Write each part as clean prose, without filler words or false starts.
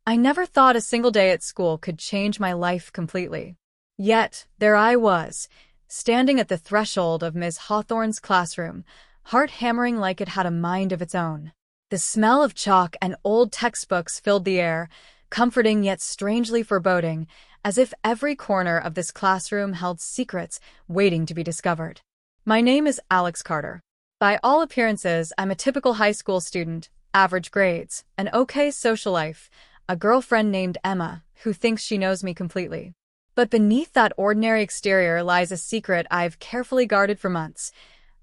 I never thought a single day at school could change my life completely. Yet, there I was, standing at the threshold of Ms. Hawthorne's classroom, heart hammering like it had a mind of its own. The smell of chalk and old textbooks filled the air, comforting yet strangely foreboding, as if every corner of this classroom held secrets waiting to be discovered. My name is Alex Carter. By all appearances, I'm a typical high school student, average grades, an okay social life, a girlfriend named Emma who thinks she knows me completely. But beneath that ordinary exterior lies a secret I've carefully guarded for months.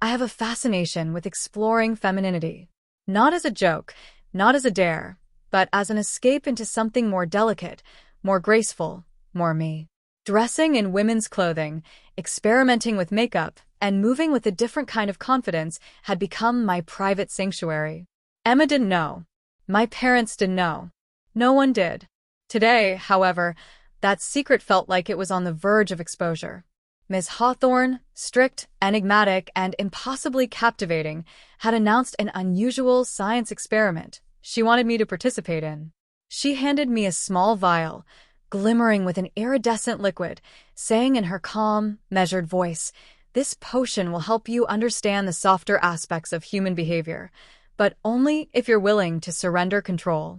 I have a fascination with exploring femininity. Not as a joke, not as a dare, but as an escape into something more delicate, more graceful, more me. Dressing in women's clothing, experimenting with makeup, and moving with a different kind of confidence had become my private sanctuary. Emma didn't know. My parents didn't know. No one did. Today, however, that secret felt like it was on the verge of exposure. Ms. Hawthorne, strict, enigmatic, and impossibly captivating, had announced an unusual science experiment she wanted me to participate in. She handed me a small vial, glimmering with an iridescent liquid, saying in her calm, measured voice, "This potion will help you understand the softer aspects of human behavior, but only if you're willing to surrender control."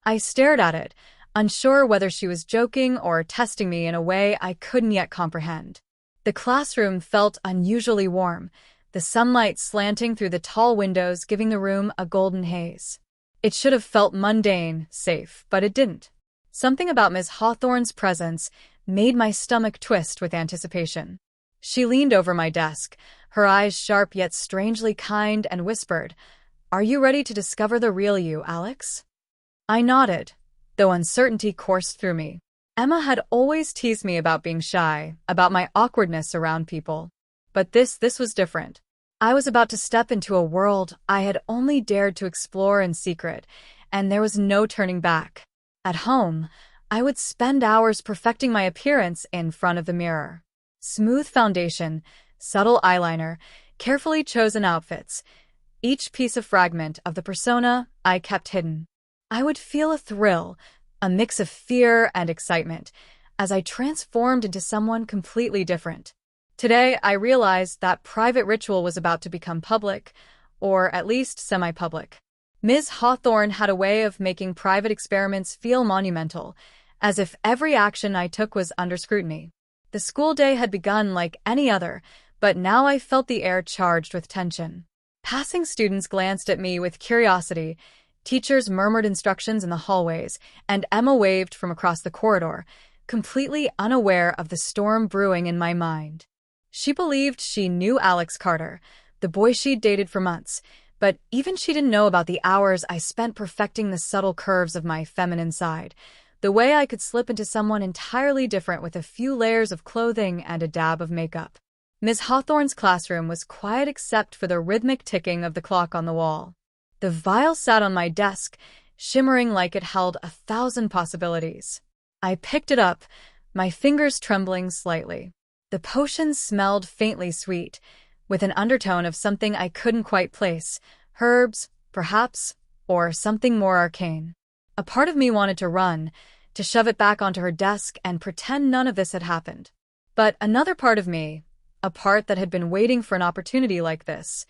I stared at it, unsure whether she was joking or testing me in a way I couldn't yet comprehend. The classroom felt unusually warm, the sunlight slanting through the tall windows giving the room a golden haze. It should have felt mundane, safe, but it didn't. Something about Ms. Hawthorne's presence made my stomach twist with anticipation. She leaned over my desk, her eyes sharp yet strangely kind, and whispered, "Are you ready to discover the real you, Alex?" I nodded, though uncertainty coursed through me. Emma had always teased me about being shy, about my awkwardness around people. But this was different. I was about to step into a world I had only dared to explore in secret, and there was no turning back. At home, I would spend hours perfecting my appearance in front of the mirror. Smooth foundation, subtle eyeliner, carefully chosen outfits, each piece a fragment of the persona I kept hidden. I would feel a thrill, a mix of fear and excitement, as I transformed into someone completely different. Today, I realized that private ritual was about to become public, or at least semi-public. Ms. Hawthorne had a way of making private experiments feel monumental, as if every action I took was under scrutiny. The school day had begun like any other, but now I felt the air charged with tension. Passing students glanced at me with curiosity, teachers murmured instructions in the hallways, and Emma waved from across the corridor, completely unaware of the storm brewing in my mind. She believed she knew Alex Carter, the boy she'd dated for months, but even she didn't know about the hours I spent perfecting the subtle curves of my feminine side, the way I could slip into someone entirely different with a few layers of clothing and a dab of makeup. Ms. Hawthorne's classroom was quiet except for the rhythmic ticking of the clock on the wall. The vial sat on my desk, shimmering like it held 1,000 possibilities. I picked it up, my fingers trembling slightly. The potion smelled faintly sweet, with an undertone of something I couldn't quite place, herbs, perhaps, or something more arcane. A part of me wanted to run, to shove it back onto her desk and pretend none of this had happened. But another part of me, a part that had been waiting for an opportunity like this,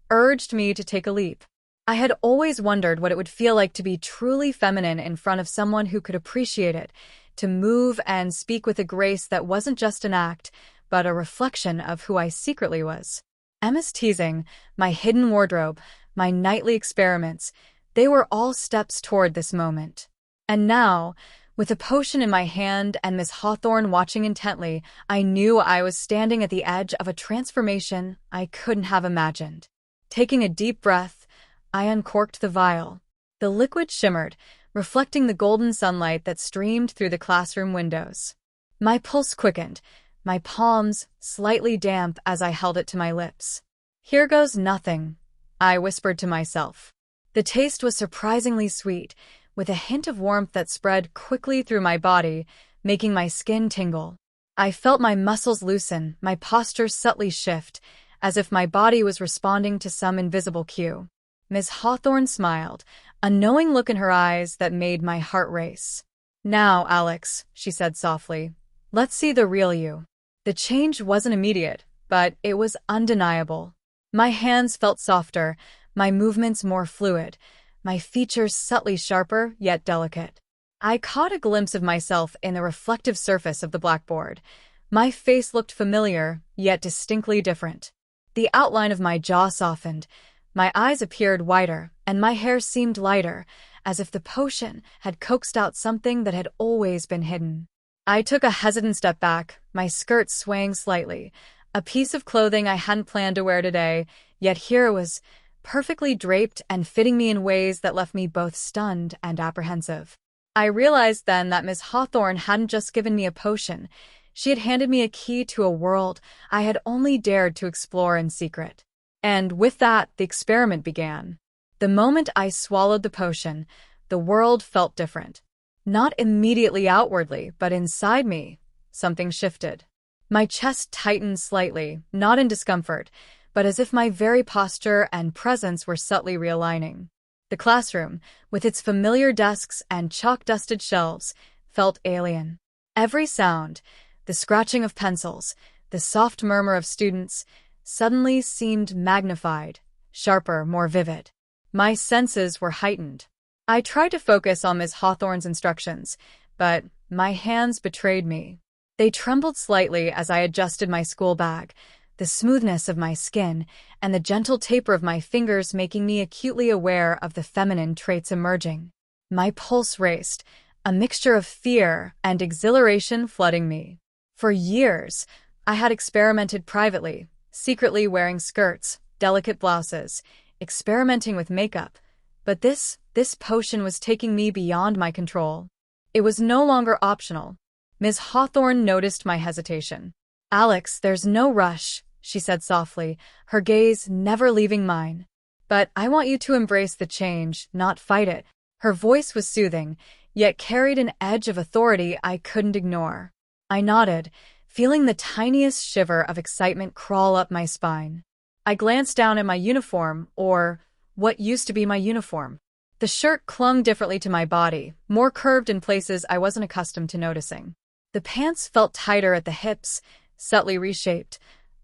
urged me to take a leap. I had always wondered what it would feel like to be truly feminine in front of someone who could appreciate it, to move and speak with a grace that wasn't just an act, but a reflection of who I secretly was. Emma's teasing, my hidden wardrobe, my nightly experiments, they were all steps toward this moment. And now, with a potion in my hand and Miss Hawthorne watching intently, I knew I was standing at the edge of a transformation I couldn't have imagined. Taking a deep breath, I uncorked the vial. The liquid shimmered, reflecting the golden sunlight that streamed through the classroom windows. My pulse quickened, my palms slightly damp as I held it to my lips. "Here goes nothing," I whispered to myself. The taste was surprisingly sweet, with a hint of warmth that spread quickly through my body, making my skin tingle. I felt my muscles loosen, my posture subtly shift, as if my body was responding to some invisible cue. Miss Hawthorne smiled, a knowing look in her eyes that made my heart race. "Now, Alex," she said softly, "let's see the real you." The change wasn't immediate, but it was undeniable. My hands felt softer, my movements more fluid, my features subtly sharper yet delicate. I caught a glimpse of myself in the reflective surface of the blackboard. My face looked familiar, yet distinctly different. The outline of my jaw softened, my eyes appeared wider, and my hair seemed lighter, as if the potion had coaxed out something that had always been hidden. I took a hesitant step back, my skirt swaying slightly, a piece of clothing I hadn't planned to wear today, yet here it was, perfectly draped and fitting me in ways that left me both stunned and apprehensive. I realized then that Miss Hawthorne hadn't just given me a potion, she had handed me a key to a world I had only dared to explore in secret. And with that, the experiment began. The moment I swallowed the potion, the world felt different. Not immediately outwardly, but inside me, something shifted. My chest tightened slightly, not in discomfort, but as if my very posture and presence were subtly realigning. The classroom, with its familiar desks and chalk-dusted shelves, felt alien. Every sound, the scratching of pencils, the soft murmur of students, suddenly seemed magnified, sharper, more vivid. My senses were heightened. I tried to focus on Miss Hawthorne's instructions, but my hands betrayed me. They trembled slightly as I adjusted my school bag, the smoothness of my skin and the gentle taper of my fingers making me acutely aware of the feminine traits emerging. My pulse raced, a mixture of fear and exhilaration flooding me. For years, I had experimented privately, secretly wearing skirts, delicate blouses, experimenting with makeup, but this potion was taking me beyond my control. It was no longer optional. Ms. Hawthorne noticed my hesitation. "Alex, there's no rush," she said softly, her gaze never leaving mine. "But I want you to embrace the change, not fight it." Her voice was soothing, yet carried an edge of authority I couldn't ignore. I nodded, feeling the tiniest shiver of excitement crawl up my spine. I glanced down at my uniform, or what used to be my uniform. The shirt clung differently to my body, more curved in places I wasn't accustomed to noticing. The pants felt tighter at the hips, subtly reshaped,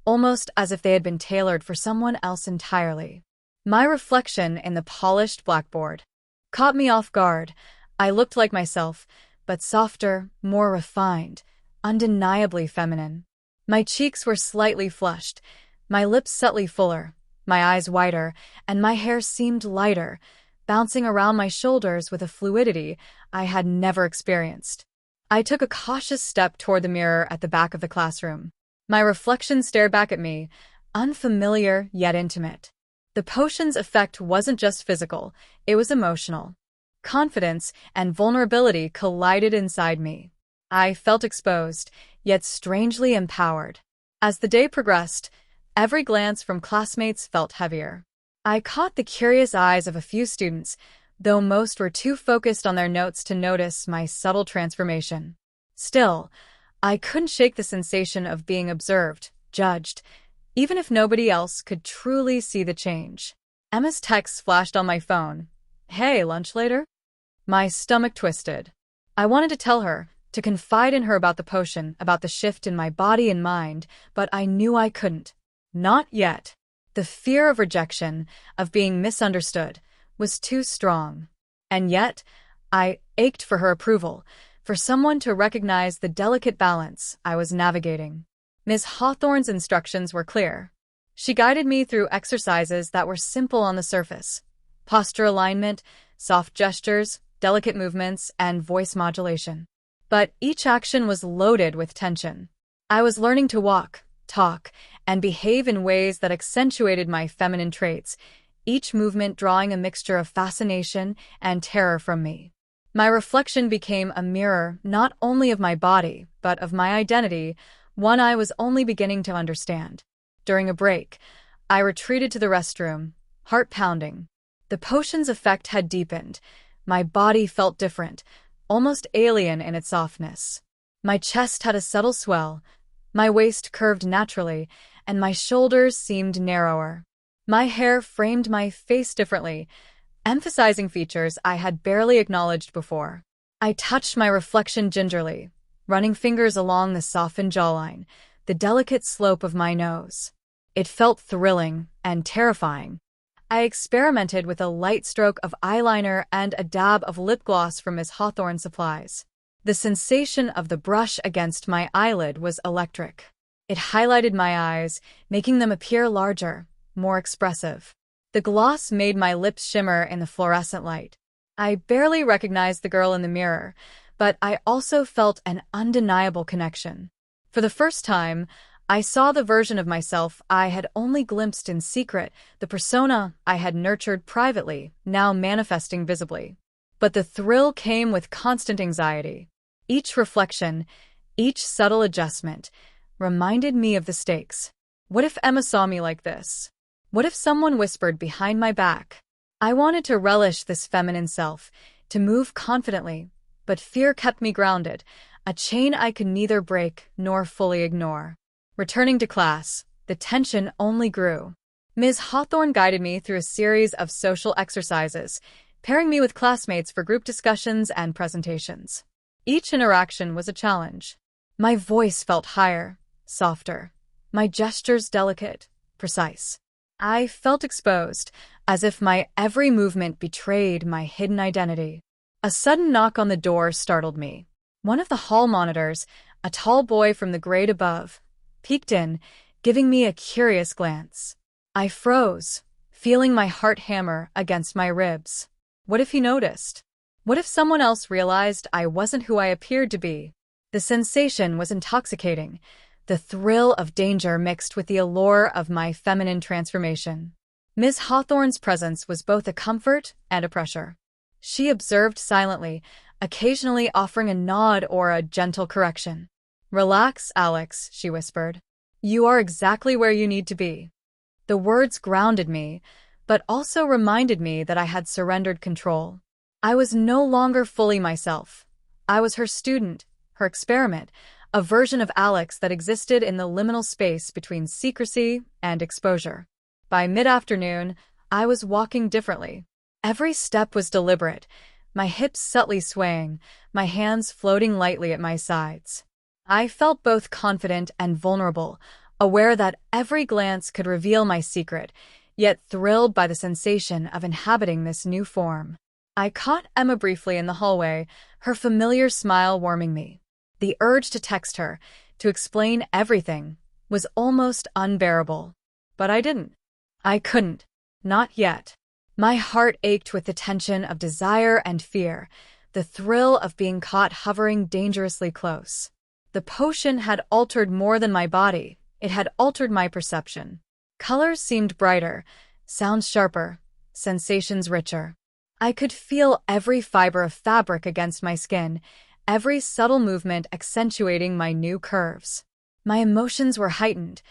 almost as if they had been tailored for someone else entirely. My reflection in the polished blackboard caught me off guard. I looked like myself, but softer, more refined, undeniably feminine. My cheeks were slightly flushed, my lips subtly fuller, my eyes wider, and my hair seemed lighter, bouncing around my shoulders with a fluidity I had never experienced. I took a cautious step toward the mirror at the back of the classroom. My reflection stared back at me, unfamiliar yet intimate. The potion's effect wasn't just physical, it was emotional. Confidence and vulnerability collided inside me. I felt exposed, yet strangely empowered. As the day progressed, every glance from classmates felt heavier. I caught the curious eyes of a few students, though most were too focused on their notes to notice my subtle transformation. Still, I couldn't shake the sensation of being observed, judged, even if nobody else could truly see the change. Emma's text flashed on my phone. "Hey, lunch later?" My stomach twisted. I wanted to tell her, to confide in her about the potion, about the shift in my body and mind, but I knew I couldn't. Not yet. The fear of rejection, of being misunderstood, was too strong. And yet, I ached for her approval, for someone to recognize the delicate balance I was navigating. Ms. Hawthorne's instructions were clear. She guided me through exercises that were simple on the surface: posture alignment, soft gestures, delicate movements, and voice modulation. But each action was loaded with tension. I was learning to walk, talk, and behave in ways that accentuated my feminine traits, each movement drawing a mixture of fascination and terror from me. My reflection became a mirror not only of my body, but of my identity, one I was only beginning to understand. During a break, I retreated to the restroom, heart pounding. The potion's effect had deepened. My body felt different, almost alien in its softness. My chest had a subtle swell, my waist curved naturally, and my shoulders seemed narrower. My hair framed my face differently, emphasizing features I had barely acknowledged before. I touched my reflection gingerly, running fingers along the softened jawline, the delicate slope of my nose. It felt thrilling and terrifying. I experimented with a light stroke of eyeliner and a dab of lip gloss from Miss Hawthorne Supplies. The sensation of the brush against my eyelid was electric. It highlighted my eyes, making them appear larger, more expressive. The gloss made my lips shimmer in the fluorescent light. I barely recognized the girl in the mirror, but I also felt an undeniable connection. For the first time, I saw the version of myself I had only glimpsed in secret, the persona I had nurtured privately, now manifesting visibly. But the thrill came with constant anxiety. Each reflection, each subtle adjustment, reminded me of the stakes. What if Emma saw me like this? What if someone whispered behind my back? I wanted to relish this feminine self, to move confidently, but fear kept me grounded, a chain I could neither break nor fully ignore. Returning to class, the tension only grew. Ms. Hawthorne guided me through a series of social exercises, pairing me with classmates for group discussions and presentations. Each interaction was a challenge. My voice felt higher, softer. My gestures delicate, precise. I felt exposed, as if my every movement betrayed my hidden identity. A sudden knock on the door startled me. One of the hall monitors, a tall boy from the grade above, peeked in, giving me a curious glance. I froze, feeling my heart hammer against my ribs. What if he noticed? What if someone else realized I wasn't who I appeared to be? The sensation was intoxicating, the thrill of danger mixed with the allure of my feminine transformation. Miss Hawthorne's presence was both a comfort and a pressure. She observed silently, occasionally offering a nod or a gentle correction. "Relax, Alex," she whispered. "You are exactly where you need to be." The words grounded me, but also reminded me that I had surrendered control. I was no longer fully myself. I was her student, her experiment, a version of Alex that existed in the liminal space between secrecy and exposure. By mid-afternoon, I was walking differently. Every step was deliberate, my hips subtly swaying, my hands floating lightly at my sides. I felt both confident and vulnerable, aware that every glance could reveal my secret, yet thrilled by the sensation of inhabiting this new form. I caught Emma briefly in the hallway, her familiar smile warming me. The urge to text her, to explain everything, was almost unbearable. But I didn't. I couldn't. Not yet. My heart ached with the tension of desire and fear, the thrill of being caught hovering dangerously close. The potion had altered more than my body, it had altered my perception. Colors seemed brighter, sounds sharper, sensations richer. I could feel every fiber of fabric against my skin, every subtle movement accentuating my new curves. My emotions were heightened.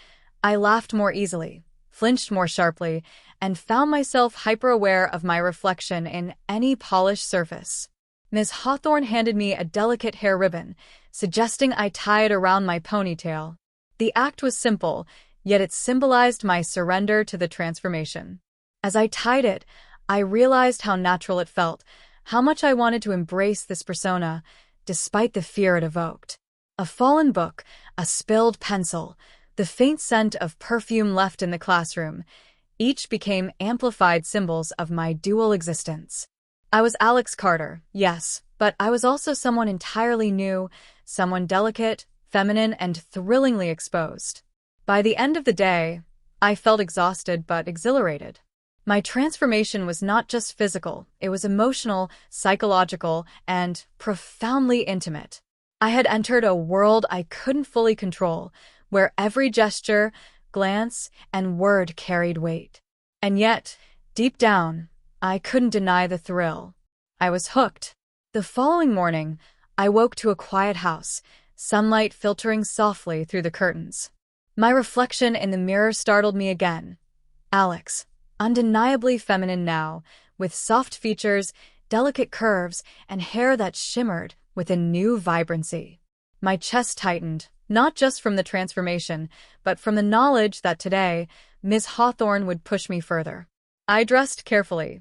I laughed more easily, flinched more sharply, and found myself hyper-aware of my reflection in any polished surface. Ms. Hawthorne handed me a delicate hair ribbon, suggesting I tie it around my ponytail. The act was simple, yet it symbolized my surrender to the transformation. As I tied it, I realized how natural it felt, how much I wanted to embrace this persona, despite the fear it evoked. A fallen book, a spilled pencil, the faint scent of perfume left in the classroom, each became amplified symbols of my dual existence. I was Alex Carter, yes, but I was also someone entirely new, someone delicate, feminine, and thrillingly exposed. By the end of the day, I felt exhausted but exhilarated. My transformation was not just physical, it was emotional, psychological, and profoundly intimate. I had entered a world I couldn't fully control, where every gesture, glance, and word carried weight. And yet, deep down, I couldn't deny the thrill. I was hooked. The following morning, I woke to a quiet house, sunlight filtering softly through the curtains. My reflection in the mirror startled me again. Alex, undeniably feminine now, with soft features, delicate curves, and hair that shimmered with a new vibrancy. My chest tightened, not just from the transformation, but from the knowledge that today, Ms. Hawthorne would push me further. I dressed carefully,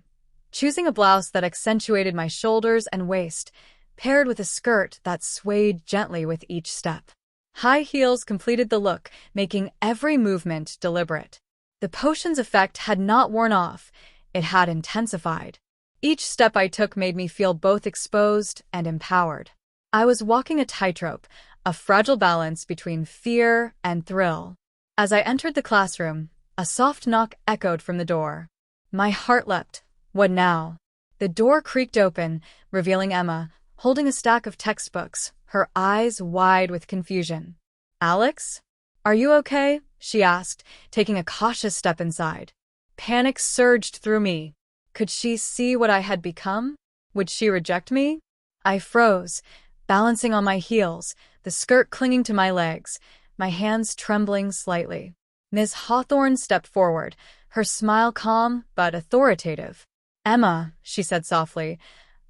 choosing a blouse that accentuated my shoulders and waist, paired with a skirt that swayed gently with each step. High heels completed the look, making every movement deliberate. The potion's effect had not worn off, it had intensified. Each step I took made me feel both exposed and empowered. I was walking a tightrope, a fragile balance between fear and thrill. As I entered the classroom, a soft knock echoed from the door. My heart leapt. What now? The door creaked open, revealing Emma, holding a stack of textbooks, her eyes wide with confusion. "Alex? Are you okay?" she asked, taking a cautious step inside. Panic surged through me. Could she see what I had become? Would she reject me? I froze, balancing on my heels, the skirt clinging to my legs, my hands trembling slightly. Ms. Hawthorne stepped forward, her smile calm but authoritative. "Emma," she said softly,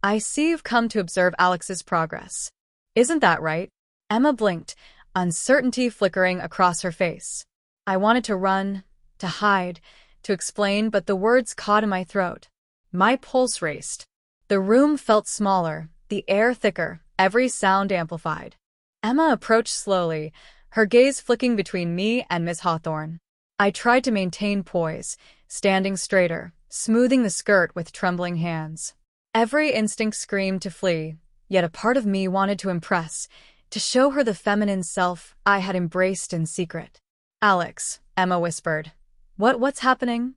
"I see you've come to observe Alex's progress. Isn't that right?" Emma blinked, uncertainty flickering across her face. I wanted to run, to hide, to explain, but the words caught in my throat. My pulse raced. The room felt smaller, the air thicker, every sound amplified. Emma approached slowly, her gaze flicking between me and Miss Hawthorne. I tried to maintain poise, standing straighter, smoothing the skirt with trembling hands. Every instinct screamed to flee, yet a part of me wanted to impress, to show her the feminine self I had embraced in secret. "Alex," Emma whispered. What's happening?"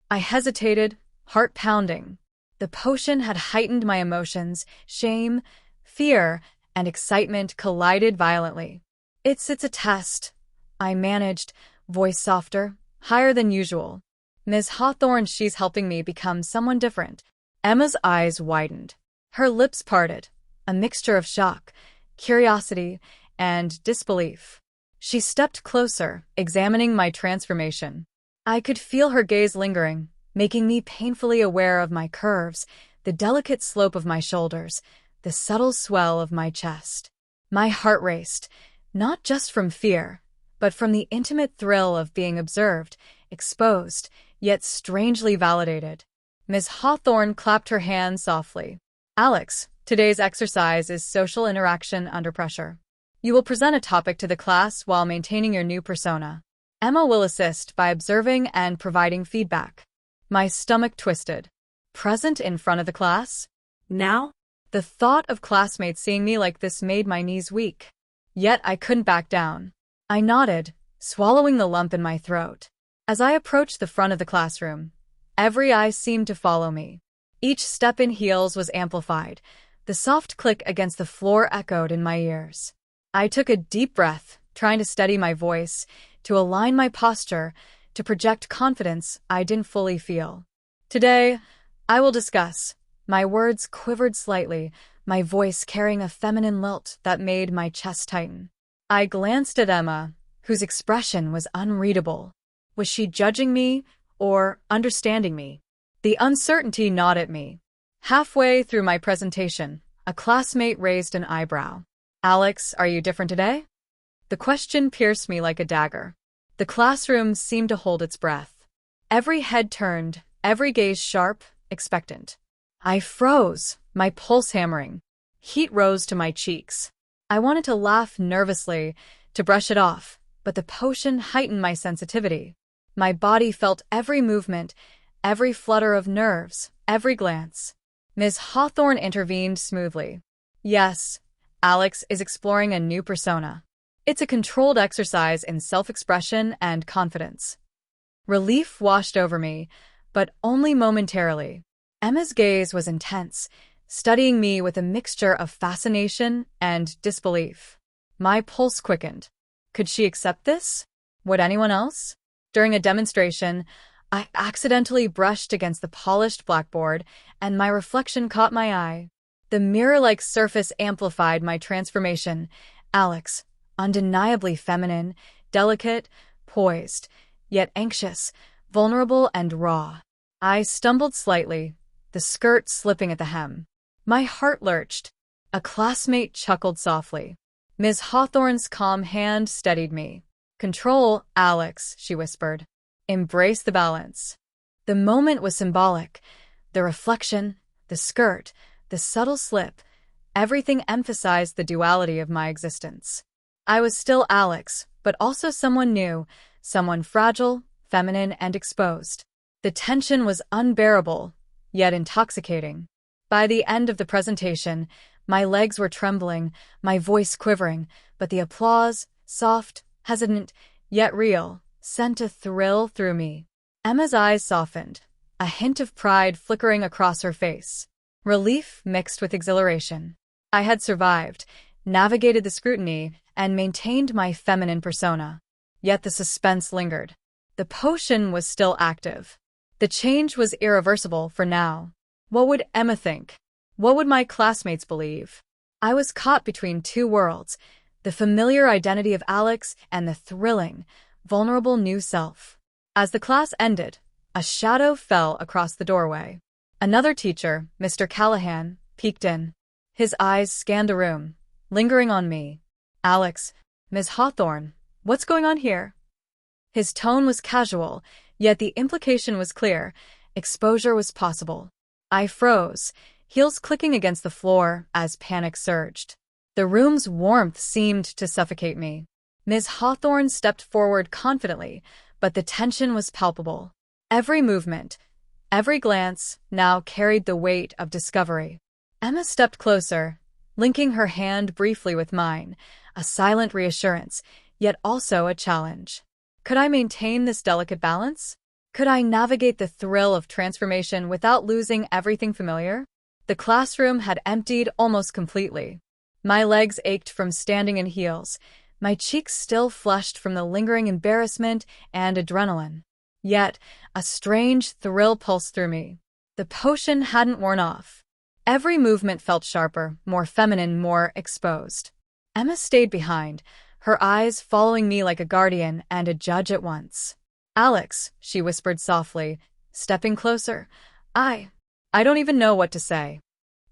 I hesitated, heart pounding. The potion had heightened my emotions, shame, fear, and excitement collided violently. It's a test," I managed, voice softer, higher than usual. "Ms. Hawthorne, she's helping me become someone different." Emma's eyes widened. Her lips parted, a mixture of shock, curiosity, and disbelief. She stepped closer, examining my transformation. I could feel her gaze lingering, making me painfully aware of my curves, the delicate slope of my shoulders, the subtle swell of my chest. My heart raced, not just from fear, but from the intimate thrill of being observed, exposed, yet strangely validated. Ms. Hawthorne clapped her hands softly. "Alex, today's exercise is social interaction under pressure. You will present a topic to the class while maintaining your new persona. Emma will assist by observing and providing feedback." My stomach twisted. Present in front of the class? Now? The thought of classmates seeing me like this made my knees weak. Yet I couldn't back down. I nodded, swallowing the lump in my throat. As I approached the front of the classroom, every eye seemed to follow me. Each step in heels was amplified. The soft click against the floor echoed in my ears. I took a deep breath, trying to steady my voice, to align my posture, to project confidence I didn't fully feel. "Today, I will discuss." My words quivered slightly, my voice carrying a feminine lilt that made my chest tighten. I glanced at Emma, whose expression was unreadable. Was she judging me or understanding me? The uncertainty gnawed at me. Halfway through my presentation, a classmate raised an eyebrow. "Alex, are you different today?" The question pierced me like a dagger. The classroom seemed to hold its breath. Every head turned, every gaze sharp, expectant. I froze, my pulse hammering. Heat rose to my cheeks. I wanted to laugh nervously, to brush it off, but the potion heightened my sensitivity. My body felt every movement, every flutter of nerves, every glance. Ms. Hawthorne intervened smoothly. "Yes, Alex is exploring a new persona. It's a controlled exercise in self-expression and confidence." Relief washed over me, but only momentarily. Emma's gaze was intense, studying me with a mixture of fascination and disbelief. My pulse quickened. Could she accept this? Would anyone else? During a demonstration, I accidentally brushed against the polished blackboard, and my reflection caught my eye. The mirror-like surface amplified my transformation. Alex, undeniably feminine, delicate, poised, yet anxious, vulnerable and raw. I stumbled slightly, the skirt slipping at the hem. My heart lurched. A classmate chuckled softly. Ms. Hawthorne's calm hand steadied me. "Control, Alex," she whispered. "Embrace the balance." The moment was symbolic. The reflection, the skirt, the subtle slip, everything emphasized the duality of my existence. I was still Alex, but also someone new, someone fragile, feminine, and exposed. The tension was unbearable, yet intoxicating. By the end of the presentation, my legs were trembling, my voice quivering, but the applause, soft, hesitant, yet real, sent a thrill through me. Emma's eyes softened, a hint of pride flickering across her face. Relief mixed with exhilaration. I had survived, navigated the scrutiny, and maintained my feminine persona. Yet the suspense lingered. The potion was still active. The change was irreversible for now. What would Emma think? What would my classmates believe? I was caught between two worlds, the familiar identity of Alex and the thrilling, vulnerable new self. As the class ended, a shadow fell across the doorway. Another teacher, Mr. Callahan, peeked in. His eyes scanned the room, lingering on me. Alex, Ms. Hawthorne, what's going on here? His tone was casual, yet the implication was clear. Exposure was possible. I froze, heels clicking against the floor as panic surged. The room's warmth seemed to suffocate me. Ms. Hawthorne stepped forward confidently, but the tension was palpable. Every movement, every glance now carried the weight of discovery. Emma stepped closer, linking her hand briefly with mine, a silent reassurance, yet also a challenge. Could I maintain this delicate balance? Could I navigate the thrill of transformation without losing everything familiar? The classroom had emptied almost completely. My legs ached from standing in heels, my cheeks still flushed from the lingering embarrassment and adrenaline. Yet, a strange thrill pulsed through me. The potion hadn't worn off. Every movement felt sharper, more feminine, more exposed. Emma stayed behind, her eyes following me like a guardian and a judge at once. Alex, she whispered softly, stepping closer. I don't even know what to say.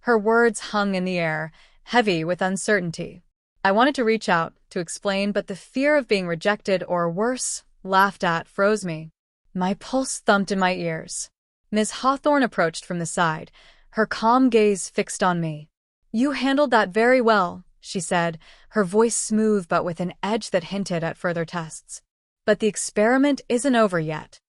Her words hung in the air, heavy with uncertainty. I wanted to reach out, to explain, but the fear of being rejected or worse, laughed at, froze me. My pulse thumped in my ears. Ms. Hawthorne approached from the side, her calm gaze fixed on me. You handled that very well, she said, her voice smooth but with an edge that hinted at further tests. But the experiment isn't over yet.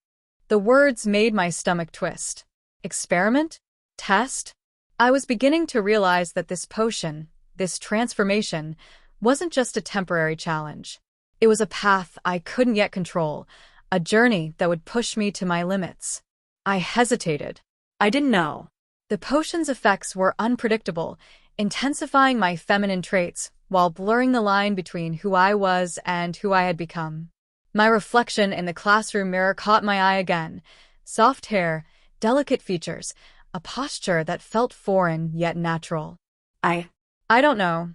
The words made my stomach twist. Experiment? Test? I was beginning to realize that this potion, this transformation, wasn't just a temporary challenge. It was a path I couldn't yet control, a journey that would push me to my limits. I hesitated. I didn't know. The potion's effects were unpredictable, intensifying my feminine traits while blurring the line between who I was and who I had become. My reflection in the classroom mirror caught my eye again. Soft hair, delicate features, a posture that felt foreign yet natural. I don't know,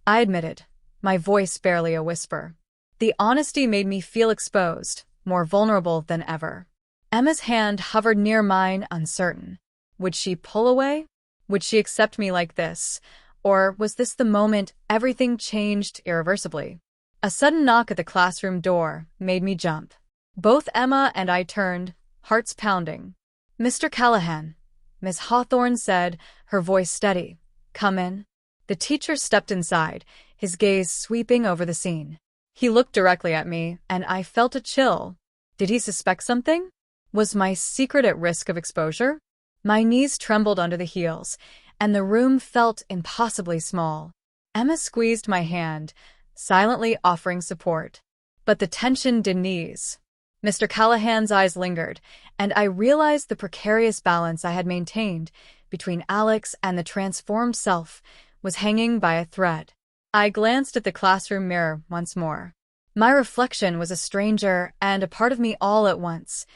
I admitted, my voice barely a whisper. The honesty made me feel exposed, more vulnerable than ever. Emma's hand hovered near mine, uncertain. Would she pull away? Would she accept me like this? Or was this the moment everything changed irreversibly? A sudden knock at the classroom door made me jump. Both Emma and I turned, hearts pounding. Mr. Callahan, Miss Hawthorne said, her voice steady. Come in. The teacher stepped inside, his gaze sweeping over the scene. He looked directly at me, and I felt a chill. Did he suspect something? Was my secret at risk of exposure? My knees trembled under the heels, and the room felt impossibly small. Emma squeezed my hand, silently offering support. But the tension didn't ease. Mr. Callahan's eyes lingered, and I realized the precarious balance I had maintained between Alex and the transformed self was hanging by a thread. I glanced at the classroom mirror once more. My reflection was a stranger and a part of me all at once,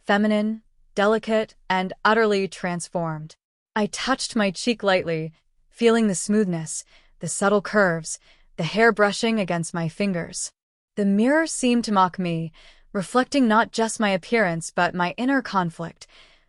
feminine, delicate, and utterly transformed. I touched my cheek lightly, feeling the smoothness, the subtle curves, the hair brushing against my fingers. The mirror seemed to mock me, reflecting not just my appearance but my inner conflict,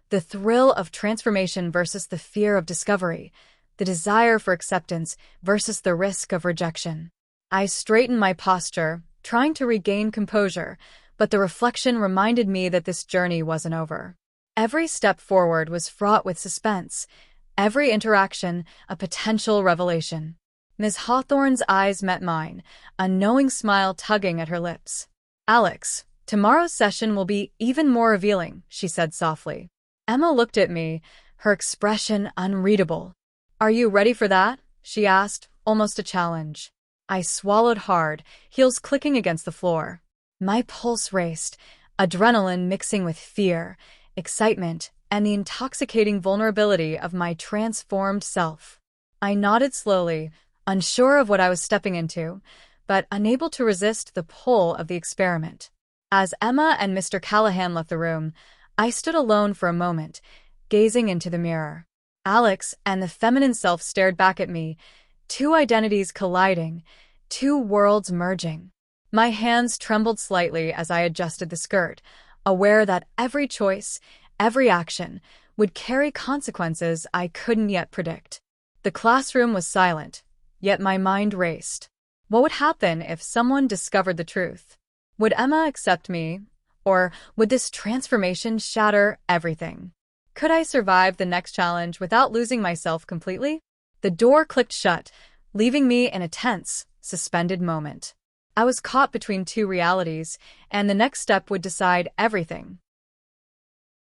the thrill of transformation versus the fear of discovery, the desire for acceptance versus the risk of rejection. I straightened my posture, trying to regain composure, but the reflection reminded me that this journey wasn't over. Every step forward was fraught with suspense, every interaction a potential revelation. Miss Hawthorne's eyes met mine, a knowing smile tugging at her lips. "Alex, tomorrow's session will be even more revealing," she said softly. Emma looked at me, her expression unreadable. "Are you ready for that?" she asked, almost a challenge. I swallowed hard, heels clicking against the floor. My pulse raced, adrenaline mixing with fear, excitement, and the intoxicating vulnerability of my transformed self. I nodded slowly, unsure of what I was stepping into, but unable to resist the pull of the experiment. As Emma and Mr. Callahan left the room, I stood alone for a moment, gazing into the mirror. Alex and the feminine self stared back at me, two identities colliding, two worlds merging. My hands trembled slightly as I adjusted the skirt, aware that every choice, every action, would carry consequences I couldn't yet predict. The classroom was silent, yet my mind raced. What would happen if someone discovered the truth? Would Emma accept me, or would this transformation shatter everything? Could I survive the next challenge without losing myself completely? The door clicked shut, leaving me in a tense, suspended moment. I was caught between two realities, and the next step would decide everything.